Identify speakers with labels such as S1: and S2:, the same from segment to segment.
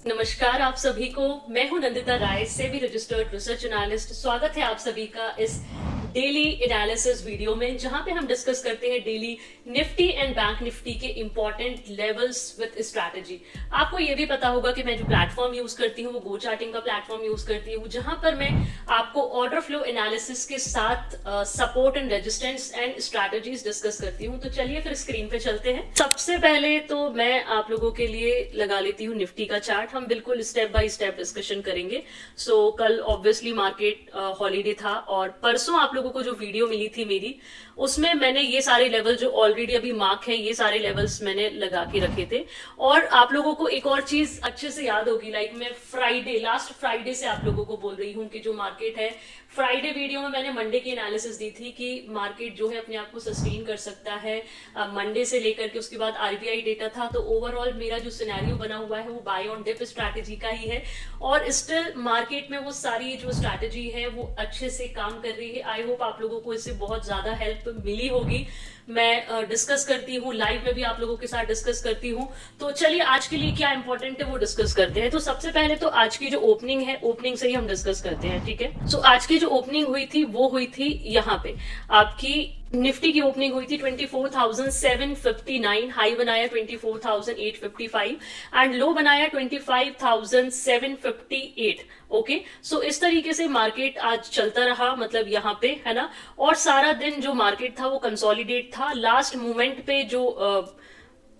S1: नमस्कार आप सभी को। मैं हूं नंदिता राय, सेबी रजिस्टर्ड रिसर्च एनालिस्ट। स्वागत है आप सभी का इस डेली एनालिसिस वीडियो में, जहां पे हम डिस्कस करते हैं daily Nifty and bank Nifty के इंपॉर्टेंट लेवल्स विद स्ट्रैटेजी। आपको ये भी पता होगा कि मैं जो प्लेटफॉर्म यूज करती हूँ वो गो चार्टिंग का प्लेटफॉर्म यूज करती हूँ, जहां पर मैं आपको ऑर्डर फ्लो एनालिसिस के साथ support and resistance and strategies discuss करती हूँ। तो चलिए फिर स्क्रीन पे चलते हैं। सबसे पहले तो मैं आप लोगों के लिए लगा लेती हूँ निफ्टी का चार्ट। हम बिल्कुल स्टेप बाय स्टेप डिस्कशन करेंगे। सो कल ऑब्वियसली मार्केट हॉलीडे था और परसों आप लोगों को जो वीडियो मिली थी मेरी, उसमें मैंने ये सारे लेवल जो ऑलरेडी अभी मार्क है, ये सारे लेवल्स मैंने लगा के रखे थे। और आप लोगों को एक और चीज अच्छे से याद होगी, लाइक मैं लास्ट फ्राइडे से आप लोगों को बोल रही हूँ कि जो मार्केट है, फ्राइडे वीडियो में मैंने मंडे की एनालिसिस दी थी कि मार्केट जो है अपने आप को सस्टेन कर सकता है मंडे से लेकर के उसके बाद आरबीआई डेटा था। तो ओवरऑल मेरा जो सिनेरियो बना हुआ है वो बाय ऑन डिप स्ट्रैटेजी का ही है और स्टिल मार्केट में वो सारी जो स्ट्रैटेजी है वो अच्छे से काम कर रही है। आई होप आप लोगों को इससे बहुत ज्यादा हेल्प मिली होगी। मैं डिस्कस करती हूँ लाइव में भी, आप लोगों के साथ डिस्कस करती हूँ। तो चलिए आज के लिए क्या इंपॉर्टेंट है वो डिस्कस करते हैं। तो सबसे पहले तो आज की जो ओपनिंग है, ओपनिंग से ही हम डिस्कस करते हैं, ठीक है। सो आज की जो ओपनिंग हुई थी वो हुई थी यहाँ पे। आपकी निफ्टी की ओपनिंग हुई थी 24,759, हाई बनाया 24,855 एंड लो बनाया 25,758। ओके, सो इस तरीके से मार्केट आज चलता रहा, मतलब यहाँ पे है ना। और सारा दिन जो मार्केट था वो कंसोलिडेट था। लास्ट मोमेंट पे जो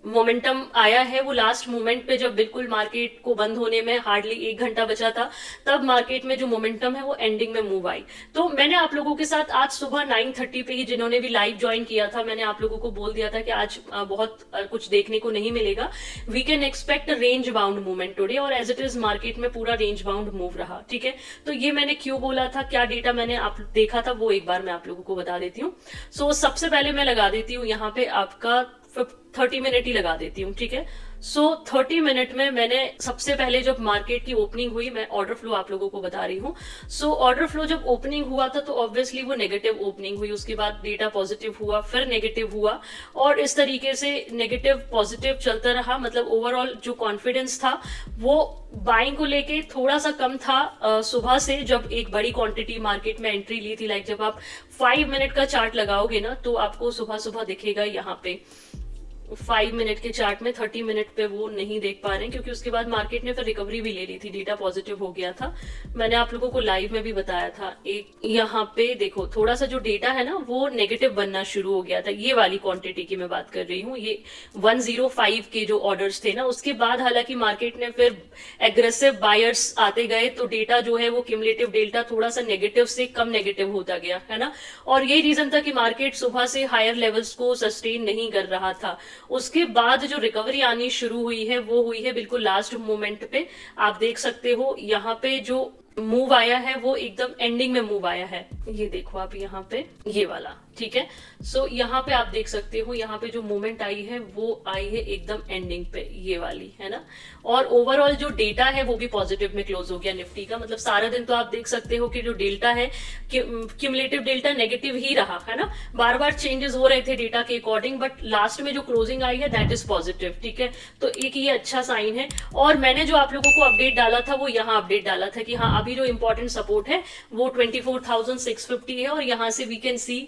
S1: मोमेंटम आया है वो लास्ट मोमेंट पे, जब बिल्कुल मार्केट को बंद होने में हार्डली 1 घंटा बचा था, तब मार्केट में जो मोमेंटम है वो एंडिंग में मूव आई। तो मैंने आप लोगों के साथ आज सुबह 9:30 पे ही, जिन्होंने भी लाइव ज्वाइन किया था, मैंने आप लोगों को बोल दिया था कि आज बहुत कुछ देखने को नहीं मिलेगा। We can expect range bound movement today, और एज इट इज मार्केट में पूरा रेंज बाउंड मूव रहा, ठीक है। तो ये मैंने क्यों बोला था, क्या डेटा मैंने आप देखा था, वो एक बार मैं आप लोगों को बता देती हूँ। सो सबसे पहले मैं लगा देती हूँ यहाँ पे आपका 30 मिनट ही लगा देती हूँ, ठीक है। सो 30 मिनट में मैंने सबसे पहले जब मार्केट की ओपनिंग हुई, मैं ऑर्डर फ्लो आप लोगों को बता रही हूँ। सो ऑर्डर फ्लो जब ओपनिंग हुआ था तो ऑब्वियसली वो नेगेटिव ओपनिंग हुई, उसके बाद डेटा पॉजिटिव हुआ, फिर नेगेटिव हुआ और इस तरीके से नेगेटिव पॉजिटिव चलता रहा। मतलब ओवरऑल जो कॉन्फिडेंस था वो बाइंग को लेके थोड़ा सा कम था सुबह से, जब एक बड़ी क्वांटिटी मार्केट में एंट्री ली थी। लाइक जब आप 5 मिनट का चार्ट लगाओगे ना तो आपको सुबह सुबह दिखेगा यहाँ पे 5 मिनट के चार्ट में। 30 मिनट पे वो नहीं देख पा रहे हैं क्योंकि उसके बाद मार्केट ने फिर रिकवरी भी ले ली थी, डेटा पॉजिटिव हो गया था। मैंने आप लोगों को लाइव में भी बताया था। एक यहाँ पे देखो थोड़ा सा जो डेटा है ना वो नेगेटिव बनना शुरू हो गया था। ये वाली क्वांटिटी की मैं बात कर रही हूँ, ये 105 के जो ऑर्डर्स थे ना, उसके बाद हालांकि मार्केट ने फिर एग्रेसिव बायर्स आते गए तो डेटा जो है वो क्यूमुलेटिव डेल्टा थोड़ा सा नेगेटिव से कम नेगेटिव होता गया, है ना। और यही रीजन था कि मार्केट सुबह से हायर लेवल्स को सस्टेन नहीं कर रहा था। उसके बाद जो रिकवरी आनी शुरू हुई है वो हुई है बिल्कुल लास्ट मोमेंट पे। आप देख सकते हो यहाँ पे जो मूव आया है वो एकदम एंडिंग में मूव आया है। ये देखो आप यहाँ पे, ये वाला, ठीक है। सो यहाँ पे आप देख सकते हो, यहाँ पे जो मूवमेंट आई है वो आई है एकदम एंडिंग पे, ये वाली, है ना। और ओवरऑल जो डेटा है वो भी पॉजिटिव में क्लोज हो गया निफ्टी का। मतलब सारा दिन तो आप देख सकते हो कि जो डेल्टा है, क्यूमुलेटिव डेल्टा नेगेटिव ही रहा, है ना। बार बार चेंजेस हो रहे थे डेटा के अकॉर्डिंग, बट लास्ट में जो क्लोजिंग आई है दैट इज पॉजिटिव, ठीक है। तो एक ये अच्छा साइन है। और मैंने जो आप लोगों को अपडेट डाला था वो यहाँ अपडेट डाला था कि हाँ अभी जो इंपॉर्टेंट सपोर्ट है वो 24,650 है और यहाँ से वी कैन सी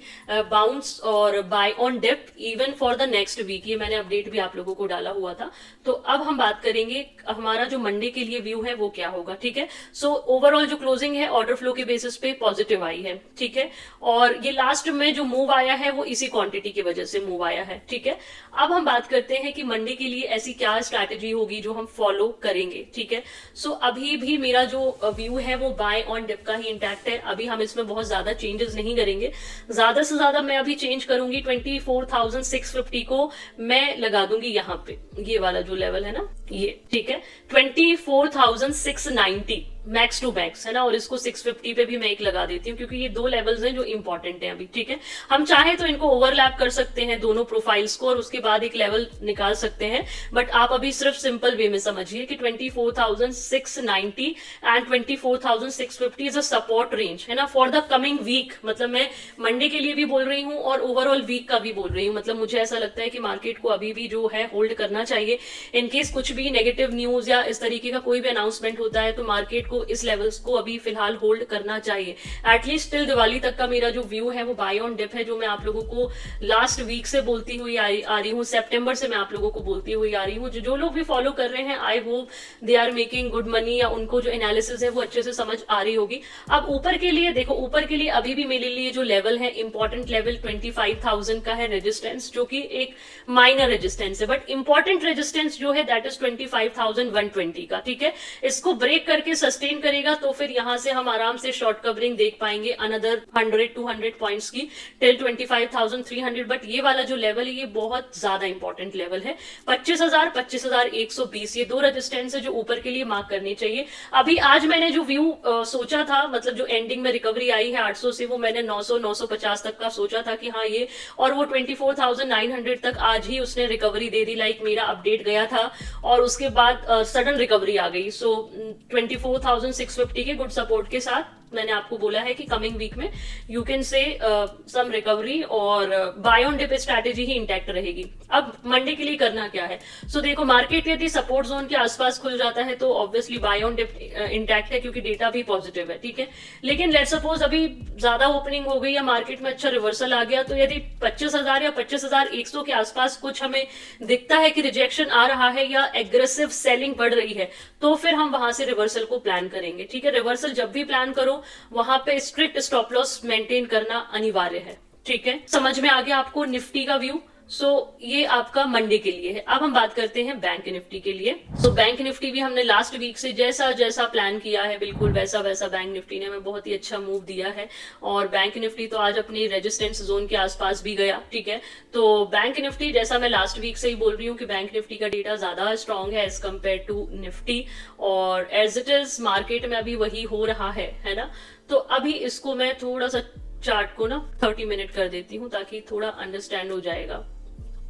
S1: बाउंस और buy on dip even for the next week. ये मैंने अपडेट भी आप लोगों को डाला हुआ था। तो अब हम बात करेंगे हमारा जो मंडे के लिए व्यू है वो क्या होगा, ठीक है। सो ओवरऑल जो क्लोजिंग है ऑर्डर फ्लो के बेसिस पे पॉजिटिव आई है, ठीक है। और ये लास्ट में जो मूव आया है वो इसी क्वांटिटी की वजह से मूव आया है, ठीक है। अब हम बात करते हैं कि मंडे के लिए ऐसी क्या स्ट्रैटेजी होगी जो हम फॉलो करेंगे, ठीक है। सो अभी भी मेरा जो व्यू है वो बाय ऑन डिप का ही इंटैक्ट है। अभी हम इसमें बहुत ज्यादा चेंजेस नहीं करेंगे। ज्यादा से ज्यादा मैं अभी चेंज करूंगी 24,650 को मैं लगा दूंगी यहाँ पे, ये वाला जो लेवल है ना ये, ठीक है। 24,690 मैक्स टू मैक्स, है ना, और इसको 650 पे भी मैं एक लगा देती हूँ, क्योंकि ये दो लेवल्स हैं जो इंपॉर्टेंट हैं अभी, ठीक है। हम चाहे तो इनको ओवरलैप कर सकते हैं दोनों प्रोफाइल्स को और उसके बाद एक लेवल निकाल सकते हैं, बट आप अभी सिर्फ सिंपल वे में समझिए कि 24,690 and 24,650 is a support range, है ना, फॉर द कमिंग वीक। मतलब मैं मंडे के लिए भी बोल रही हूँ और ओवरऑल वीक का भी बोल रही हूँ। मतलब मुझे ऐसा लगता है कि मार्केट को अभी भी जो है होल्ड करना चाहिए। इनकेस कुछ भी नेगेटिव न्यूज या इस तरीके का कोई भी अनाउंसमेंट होता है तो मार्केट को इस लेवल्स को अभी फिलहाल होल्ड करना चाहिए। एटलीस्ट टिल दिवाली तक का मेरा जो व्यू है वो बाय ऑन डिप है, जो मैं आप लोगों को लास्ट वीक से बोलती हुई आ रही हूँ, सितंबर से मैं आप लोगों को बोलती हुई आ रही हूँ। जो लोग भी फॉलो कर रहे हैं, I hope they are making good money, या उनको जो एनालिसिस है वो अच्छे से समझ आ रही होगी। अब ऊपर के लिए देखो, ऊपर के लिए अभी भी मेरे लिए जो लेवल है, इंपॉर्टेंट लेवल 25,000 का है रेजिस्टेंस, जो कि एक माइनर रेजिस्टेंस है, बट इंपॉर्टेंट रेजिस्टेंस जो है दैट इज 25,120 का, ठीक है। इसको ब्रेक करके सस्टेन करेगा तो फिर यहां से हम आराम से शॉर्ट कवरिंग देख पाएंगे अनदर 100-200 पॉइंट्स की टिल 25,300। बट ये वाला जो लेवल है ये बहुत ज्यादा इंपॉर्टेंट लेवल है, 25,000, 25,120, ये दो रेजिस्टेंस है जो ऊपर के लिए मार्क करनी चाहिए। अभी आज मैंने जो व्यू सोचा था, मतलब जो एंडिंग में रिकवरी आई है 800 से, वो मैंने 900-950 तक का सोचा था कि हाँ ये, और वो 24,900 तक आज ही उसने रिकवरी दे दी। लाइक मेरा अपडेट गया था और उसके बाद सडन रिकवरी आ गई। सो 24,650 के गुड सपोर्ट के साथ मैंने आपको बोला है कि कमिंग वीक में you can say some recovery और बाय ऑन डिप स्ट्रैटेजी ही इंटैक्ट रहेगी। अब मंडे के लिए करना क्या है? सो देखो, मार्केट यदि सपोर्ट जोन के आसपास खुल जाता है तो obviously buy on dip intact है, क्योंकि डेटा भी पॉजिटिव है, ठीक है। लेकिन लेट सपोज अभी ज्यादा ओपनिंग हो गई या मार्केट में अच्छा रिवर्सल आ गया, तो यदि 25,000 या 25,100 के आसपास कुछ हमें दिखता है कि रिजेक्शन आ रहा है या एग्रेसिव सेलिंग बढ़ रही है, तो फिर हम वहां से रिवर्सल को प्लान करेंगे, ठीक है। रिवर्सल जब भी प्लान करो वहां पे स्ट्रिक्ट स्टॉप लॉस मेंटेन करना अनिवार्य है, ठीक है। समझ में आ गया आपको निफ्टी का व्यू? सो ये आपका मंडे के लिए है। अब हम बात करते हैं बैंक निफ्टी के लिए। सो बैंक निफ्टी भी हमने लास्ट वीक से जैसा जैसा प्लान किया है बिल्कुल वैसा वैसा बैंक निफ्टी ने हमें बहुत ही अच्छा मूव दिया है, और बैंक निफ्टी तो आज अपनी रेजिस्टेंस जोन के आसपास भी गया, ठीक है। तो बैंक निफ्टी, जैसा मैं लास्ट वीक से ही बोल रही हूँ कि बैंक निफ्टी का डेटा ज्यादा स्ट्रांग है एज कम्पेयर टू निफ्टी, और एज इट इज मार्केट में अभी वही हो रहा है ना। तो अभी इसको मैं थोड़ा सा चार्ट को ना 30 मिनट कर देती हूँ ताकि थोड़ा अंडरस्टैंड हो जाएगा,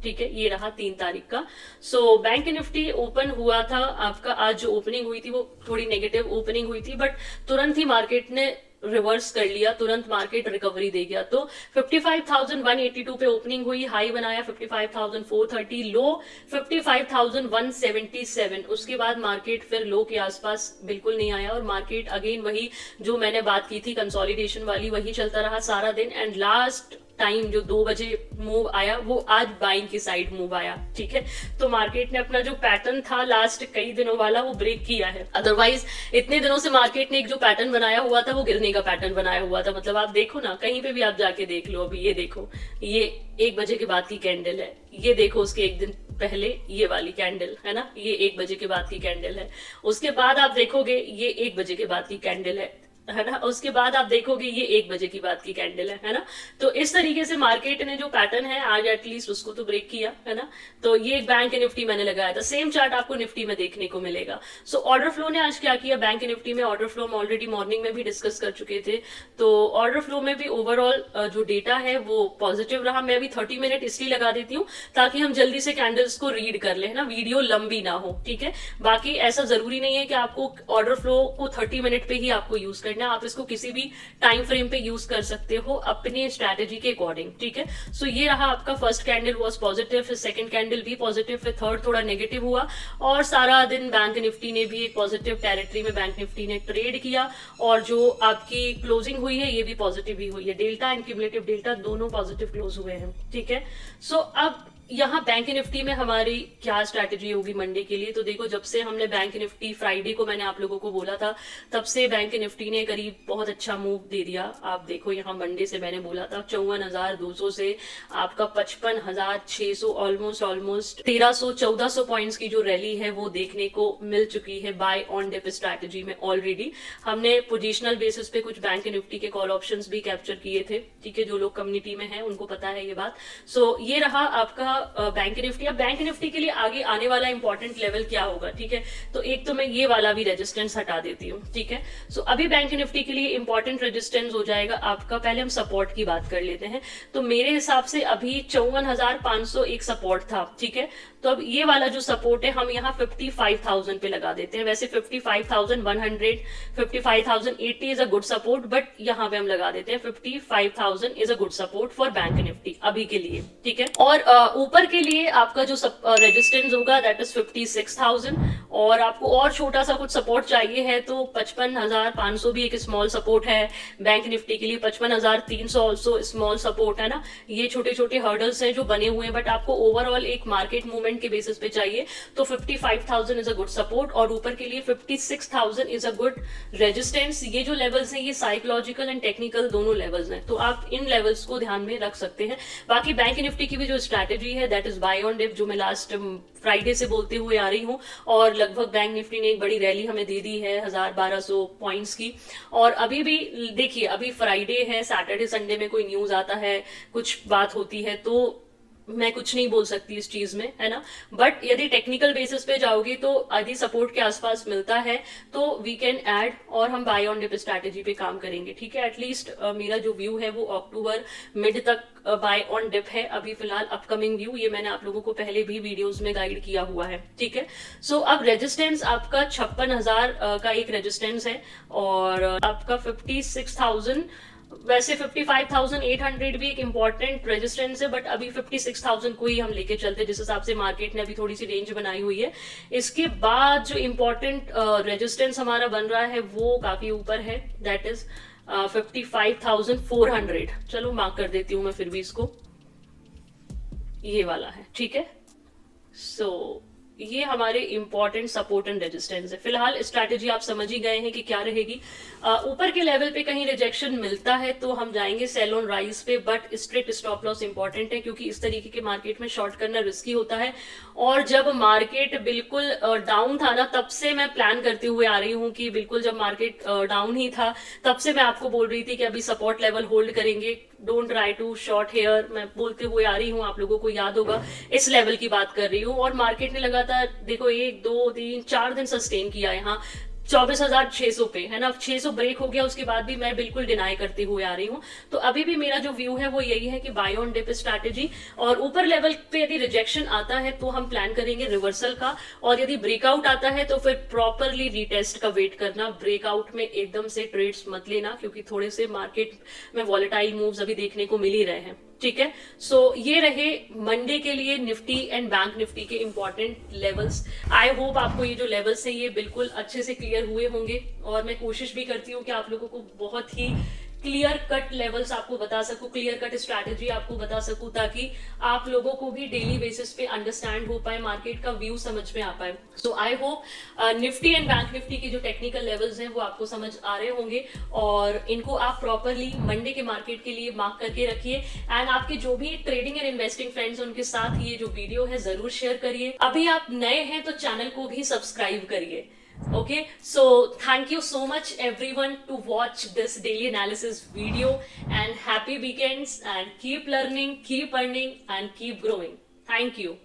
S1: ठीक है। ये रहा 3 तारीख का। सो बैंक निफ्टी ओपन हुआ था आपका, आज जो ओपनिंग हुई थी वो थोड़ी नेगेटिव ओपनिंग हुई थी, बट तुरंत ही मार्केट ने रिवर्स कर लिया, तुरंत मार्केट रिकवरी दे गया। तो 55,182 पे ओपनिंग हुई, हाई बनाया 55,430, लो 55,177। उसके बाद मार्केट फिर लो के आसपास बिल्कुल नहीं आया और मार्केट अगेन वही जो मैंने बात की थी कंसोलिडेशन वाली, वही चलता रहा सारा दिन। एंड लास्ट टाइम जो 2 बजे मूव आया वो आज बाइंग की साइड मूव आया, ठीक है। तो मार्केट ने अपना जो पैटर्न था लास्ट कई दिनों वाला वो ब्रेक किया है। अदरवाइज इतने दिनों से मार्केट ने एक जो पैटर्न बनाया हुआ था वो गिरने का पैटर्न बनाया हुआ था। मतलब आप देखो ना, कहीं पे भी आप जाके देख लो, अभी ये देखो, ये 1 बजे के बाद की कैंडल है, ये देखो उसके एक दिन पहले ये वाली कैंडल है ना, ये 1 बजे के बाद की कैंडल है। उसके बाद आप देखोगे ये 1 बजे के बाद की कैंडल है ना। उसके बाद आप देखोगे ये 1 बजे की बात की कैंडल है ना। तो इस तरीके से मार्केट ने जो पैटर्न है आज एटलीस्ट उसको तो ब्रेक किया है ना। तो ये बैंक निफ्टी मैंने लगाया था, सेम चार्ट आपको निफ्टी में देखने को मिलेगा। सो ऑर्डर फ्लो ने आज क्या किया बैंक निफ्टी में, ऑर्डर फ्लो हम ऑलरेडी मॉर्निंग में भी डिस्कस कर चुके थे। तो ऑर्डर फ्लो में भी ओवरऑल जो डेटा है वो पॉजिटिव रहा। मैं अभी 30 मिनट इसलिए लगा देती हूँ ताकि हम जल्दी से कैंडल्स को रीड कर ले, है ना, वीडियो लंबी ना हो, ठीक है। बाकी ऐसा जरूरी नहीं है कि आपको ऑर्डर फ्लो को 30 मिनट पे ही आपको यूज करना, आप इसको किसी भी टाइम फ्रेम पे यूज कर सकते हो अपने स्ट्रैटेजी के अकॉर्डिंग, ठीक है। सो ये रहा आपका फर्स्ट कैंडल वाज पॉजिटिव, फिर सेकंड कैंडल भी पॉजिटिव, फिर थर्ड थोड़ा नेगेटिव हुआ, और सारा दिन बैंक निफ्टी ने भी एक पॉजिटिव टेरिटरी में बैंक निफ्टी ने ट्रेड किया, और जो आपकी क्लोजिंग हुई है ये भी पॉजिटिव ही हुई है। डेल्टा एंड क्यूमुलेटिव डेल्टा दोनों पॉजिटिव क्लोज हुए हैं, ठीक है। सो अब यहाँ बैंक निफ्टी में हमारी क्या स्ट्रैटेजी होगी मंडे के लिए? तो देखो, जब से हमने बैंक निफ्टी फ्राइडे को मैंने आप लोगों को बोला था तब से बैंक निफ्टी ने करीब बहुत अच्छा मूव दे दिया। आप देखो यहाँ मंडे से मैंने बोला था 54,200 से आपका 55,600 ऑलमोस्ट 1300-1400 पॉइंट्स की जो रैली है वो देखने को मिल चुकी है बाय ऑन डिप स्ट्रैटेजी में। ऑलरेडी हमने पोजिशनल बेसिस पे कुछ बैंक निफ्टी के कॉल ऑप्शंस भी कैप्चर किए थे, ठीक है। जो लोग कम्युनिटी में हैं उनको पता है ये बात। सो ये रहा आपका बैंक निफ्टी। अब बैंक निफ्टी के लिए आगे आने वाला इंपॉर्टेंट लेवल क्या होगा, ठीक है, तो एक तो मैं ये वाला भी रेजिस्टेंस हटा देती हूँ, ठीक है। सो अभी बैंक निफ्टी के लिए इंपॉर्टेंट रेजिस्टेंस हो जाएगा आपका, पहले हम सपोर्ट की बात कर लेते हैं। तो मेरे हिसाब से अभी 54,500 एक सपोर्ट था, ठीक है। तो अब ये वाला जो सपोर्ट है हम यहाँ 55,000 पे लगा देते हैं। वैसे 55,100, 55,080 is a good support, but यहाँ पे हम लगा देते हैं 55,000 is a good support for bank Nifty अभी के लिए, ठीक है। और ऊपर के लिए आपका जो रेजिस्टेंस होगा दैट इज 56,000, और आपको और छोटा सा कुछ सपोर्ट चाहिए है तो 55,500 भी एक स्मॉल सपोर्ट है बैंक निफ्टी के लिए। 55,300 ऑल्सो स्मॉल सपोर्ट है ना। ये छोटे छोटे हर्डल्स हैं जो बने हुए हैं, बट आपको ओवरऑल एक मार्केट मूवमेंट के बेसिस पे चाहिए तो 55,000 इज अ गुड सपोर्ट, और ऊपर के लिए 56,000 इज अ गुड रेजिस्टेंस। ये जो लेवल्स हैं ये साइकोलॉजिकल एंड टेक्निकल दोनों लेवल्स हैं, तो आप इन लेवल्स को ध्यान में रख सकते हैं। बाकी बैंक निफ्टी की भी जो स्ट्रैटेजी है that is buy on dip, जो मैं लास्ट फ्राइडे से बोलते हुए आ रही हूँ, और लगभग बैंक निफ्टी ने एक बड़ी रैली हमें दे दी है 1,000-1,200 पॉइंट्स की। और अभी भी देखिए, अभी फ्राइडे है, सैटरडे संडे में कोई न्यूज आता है, कुछ बात होती है, तो मैं कुछ नहीं बोल सकती इस चीज में, है ना। बट यदि टेक्निकल बेसिस पे जाओगी तो यदि सपोर्ट के आसपास मिलता है तो वी कैन ऐड, और हम बाय ऑन डिप स्ट्रैटेजी पे काम करेंगे, ठीक है। एटलीस्ट मेरा जो व्यू है वो अक्टूबर मिड तक बाय ऑन डिप है अभी फिलहाल। अपकमिंग व्यू ये मैंने आप लोगों को पहले भी वीडियोस में गाइड किया हुआ है, ठीक है। सो अब रेजिस्टेंस आपका 56,000 का एक रेजिस्टेंस है, और आपका 56,000, वैसे 55,800 भी एक इंपॉर्टेंट रेजिस्टेंस है, बट अभी 56,000 को ही हम लेके चलते जिस हिसाब से मार्केट ने अभी थोड़ी सी रेंज बनाई हुई है। इसके बाद जो इंपॉर्टेंट रेजिस्टेंस हमारा बन रहा है वो काफी ऊपर है, दैट इज 55,400। चलो मार्क कर देती हूं मैं फिर भी इसको, ये वाला है, ठीक है। सो ये हमारे इंपॉर्टेंट सपोर्ट एंड रेजिस्टेंस है। फिलहाल स्ट्रैटेजी आप समझ ही गए हैं कि क्या रहेगी। ऊपर के लेवल पे कहीं रिजेक्शन मिलता है तो हम जाएंगे सेल ऑन राइज पे, but strict stop loss important है, क्योंकि इस तरीके के मार्केट में शॉर्ट करना रिस्की होता है। और जब मार्केट बिल्कुल डाउन था ना, तब से मैं प्लान करते हुए आ रही हूँ कि बिल्कुल जब मार्केट डाउन ही था तब से मैं आपको बोल रही थी कि अभी सपोर्ट लेवल होल्ड करेंगे, don't try to short here, मैं बोलते हुए आ रही हूँ, आप लोगों को याद होगा। इस लेवल की बात कर रही हूँ, और मार्केट ने लगातार देखो 1 2 3 4 दिन सस्टेन किया यहाँ 24,600 पे, है ना। 600 ब्रेक हो गया, उसके बाद भी मैं बिल्कुल डिनाई करते हुए आ रही हूँ। तो अभी भी मेरा जो व्यू है वो यही है कि बाय ऑन डिप स्ट्रैटेजी, और ऊपर लेवल पे यदि रिजेक्शन आता है तो हम प्लान करेंगे रिवर्सल का, और यदि ब्रेकआउट आता है तो फिर प्रॉपरली रीटेस्ट का वेट करना। ब्रेकआउट में एकदम से ट्रेड्स मत लेना, क्योंकि थोड़े से मार्केट में वॉलेटाइल मूव्स अभी देखने को मिल ही रहे हैं, ठीक है। सो ये रहे मंडे के लिए निफ्टी एंड बैंक निफ्टी के इंपॉर्टेंट लेवल्स। आई होप आपको ये जो लेवल्स हैं ये बिल्कुल अच्छे से क्लियर हुए होंगे, और मैं कोशिश भी करती हूँ कि आप लोगों को बहुत ही क्लियर कट लेवल्स आपको बता सकूं, क्लियर कट स्ट्रैटेजी आपको बता सकूं, ताकि आप लोगों को भी डेली बेसिस पे अंडरस्टैंड हो पाए, मार्केट का व्यू समझ में आ पाए। So I hope Nifty and bank Nifty के जो टेक्निकल लेवल्स हैं वो आपको समझ आ रहे होंगे, और इनको आप प्रॉपरली मंडे के मार्केट के लिए मार्क करके रखिए। एंड आपके जो भी ट्रेडिंग एंड इन्वेस्टिंग फ्रेंड्स उनके साथ ये जो वीडियो है जरूर शेयर करिए। अभी आप नए हैं तो चैनल को भी सब्सक्राइब करिए। Okay, so thank you so much everyone to watch this daily analysis video, and happy weekends, and keep learning, keep earning, and keep growing. Thank you.